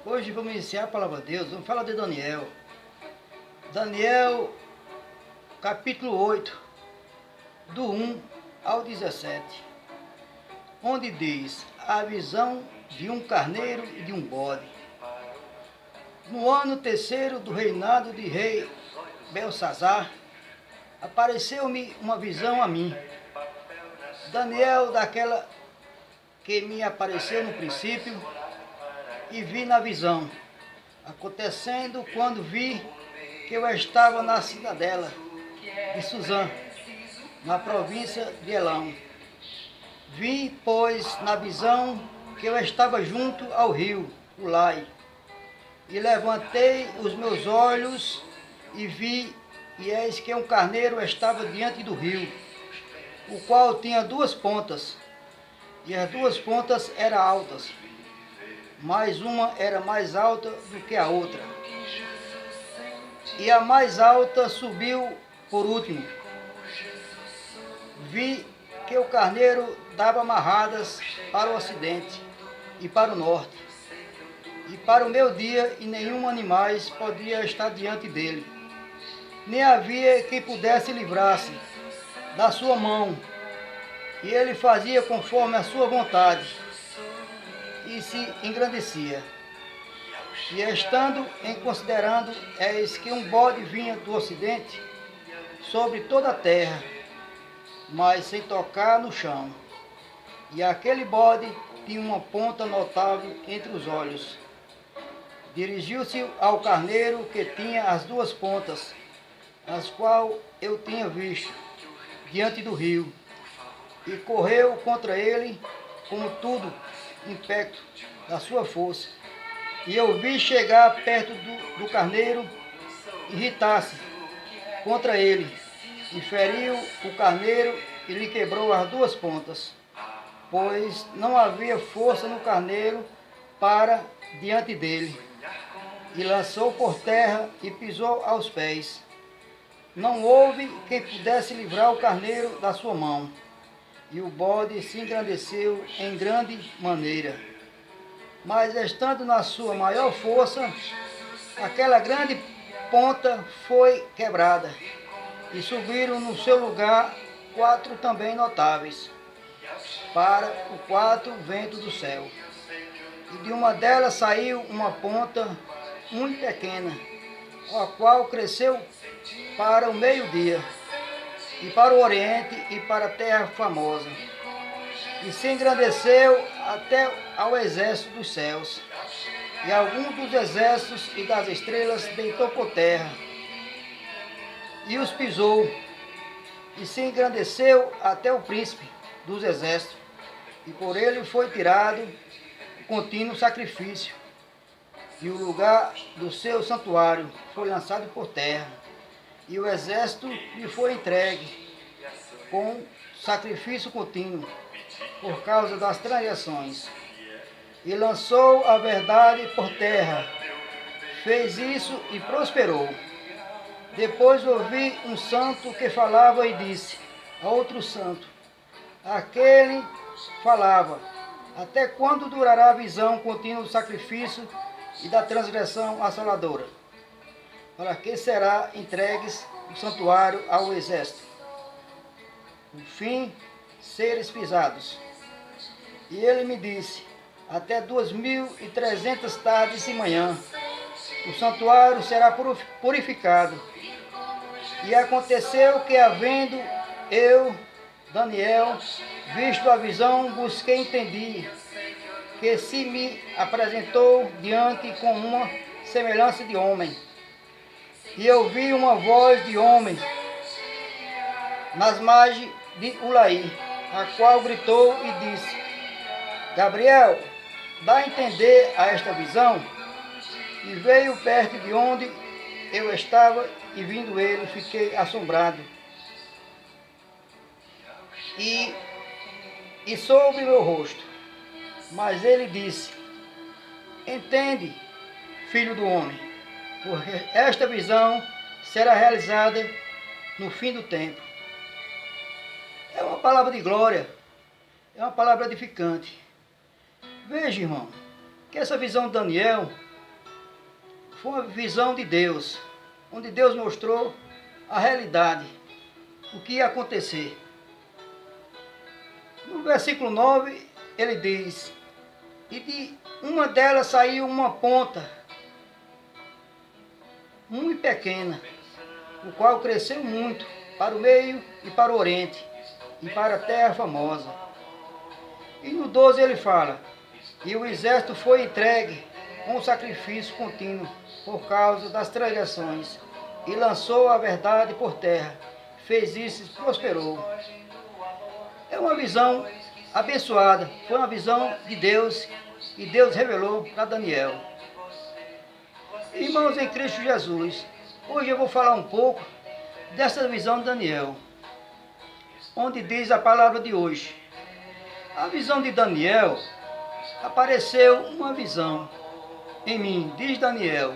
Hoje vamos iniciar a palavra de Deus, vamos falar de Daniel. Daniel, capítulo 8, do 1 ao 17, onde diz a visão de um carneiro e de um bode. No ano terceiro do reinado de rei Belsazar, apareceu-me uma visão a mim, Daniel, daquela que me apareceu no princípio, e vi na visão, acontecendo quando vi que eu estava na cidadela de Suzã, na província de Elão. Vi, pois, na visão que eu estava junto ao rio Ulai, e levantei os meus olhos e vi, e eis que um carneiro estava diante do rio, o qual tinha duas pontas, e as duas pontas eram altas, mas uma era mais alta do que a outra. E a mais alta subiu por último. Vi que o carneiro dava amarradas para o ocidente e para o norte, e para o meio-dia, e nenhum animal podia estar diante dele, nem havia quem pudesse livrar-se da sua mão, e ele fazia conforme a sua vontade, e se engrandecia. E estando em considerando, eis que um bode vinha do ocidente sobre toda a terra, mas sem tocar no chão. E aquele bode tinha uma ponta notável entre os olhos. Dirigiu-se ao carneiro que tinha as duas pontas, as quais eu tinha visto diante do rio, e correu contra ele como tudo impecto da sua força. E eu vi chegar perto do carneiro, irritar-se contra ele, e feriu o carneiro e lhe quebrou as duas pontas, pois não havia força no carneiro para diante dele, e lançou por terra e pisou aos pés. Não houve quem pudesse livrar o carneiro da sua mão, e o bode se engrandeceu em grande maneira. Mas estando na sua maior força, aquela grande ponta foi quebrada, e subiram no seu lugar quatro também notáveis, para o quatro ventos do céu. E de uma delas saiu uma ponta muito pequena, a qual cresceu para o meio-dia, e para o oriente, e para a terra famosa, e se engrandeceu até ao exército dos céus, e algum dos exércitos e das estrelas deitou por terra, e os pisou, e se engrandeceu até o príncipe dos exércitos, e por ele foi tirado o contínuo sacrifício, e o lugar do seu santuário foi lançado por terra, e o exército lhe foi entregue com sacrifício contínuo, por causa das transgressões, e lançou a verdade por terra, fez isso e prosperou. Depois ouvi um santo que falava e disse a outro santo, aquele falava, até quando durará a visão contínua do sacrifício e da transgressão assoladora? Para que será entregues o santuário ao exército? O fim, seres pisados. E ele me disse, até 2300 tardes e manhã, o santuário será purificado. E aconteceu que, havendo eu, Daniel, visto a visão, busquei e entendi, que se me apresentou diante com uma semelhança de homem. E eu vi uma voz de homem nas margens de Ulai, a qual gritou e disse, Gabriel, dá a entender a esta visão. E veio perto de onde eu estava, e vindo ele, fiquei assombrado. E sobre meu rosto. Mas ele disse, entende, filho do homem, porque esta visão será realizada no fim do tempo. É uma palavra de glória, é uma palavra edificante. Veja, irmão, que essa visão de Daniel Foi uma visão de Deus, onde Deus mostrou a realidade, o que ia acontecer. No versículo 9, ele diz: e de uma delas saiu uma ponta, muito pequena, o qual cresceu muito para o meio e para o oriente, e para a terra famosa. E no 12 ele fala: e o exército foi entregue com sacrifício contínuo por causa das transgressões, e lançou a verdade por terra, fez isso e prosperou. É uma visão abençoada, foi uma visão de Deus, e Deus revelou para Daniel. Irmãos em Cristo Jesus, hoje eu vou falar um pouco dessa visão de Daniel, onde diz a palavra de hoje. A visão de Daniel, apareceu uma visão em mim, diz Daniel.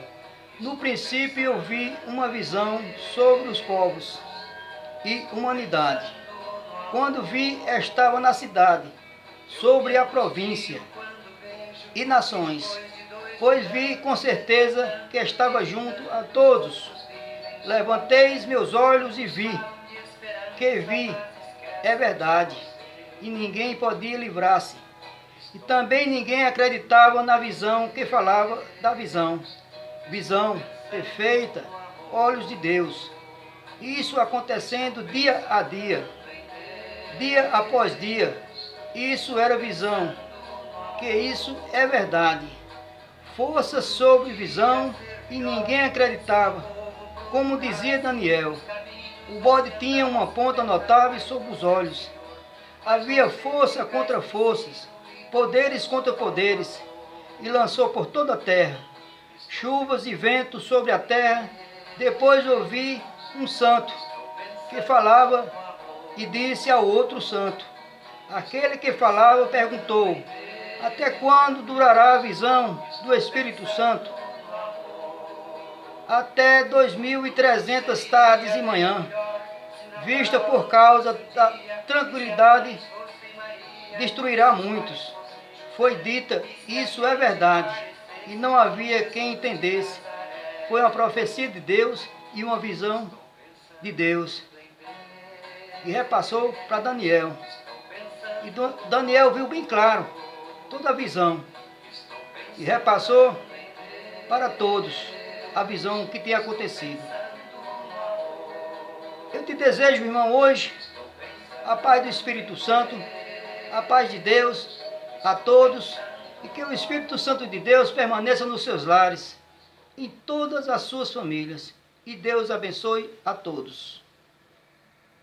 No princípio eu vi uma visão sobre os povos e humanidade. Quando vi, estava na cidade, sobre a província e nações, pois vi com certeza que estava junto a todos. Levantei meus olhos e vi, é verdade, e ninguém podia livrar-se. E também ninguém acreditava na visão que falava da visão. Visão perfeita, olhos de Deus. Isso acontecendo dia a dia, dia após dia. Isso era visão, que isso é verdade. Força sobre visão e ninguém acreditava. Como dizia Daniel, o bode tinha uma ponta notável sobre os olhos. Havia força contra forças, poderes contra poderes, e lançou por toda a terra chuvas e ventos sobre a terra. Depois ouvi um santo que falava e disse ao outro santo. Aquele que falava perguntou: até quando durará a visão do Espírito Santo? Até 2300 tardes e manhã, vista por causa da tranquilidade, destruirá muitos. Foi dita, isso é verdade, e não havia quem entendesse. Foi uma profecia de Deus e uma visão de Deus. E repassou para Daniel. E Daniel viu bem claro toda a visão. E repassou para todos a visão que tinha acontecido. Eu te desejo, irmão, hoje, a paz do Espírito Santo, a paz de Deus a todos, e que o Espírito Santo de Deus permaneça nos seus lares, em todas as suas famílias, e Deus abençoe a todos.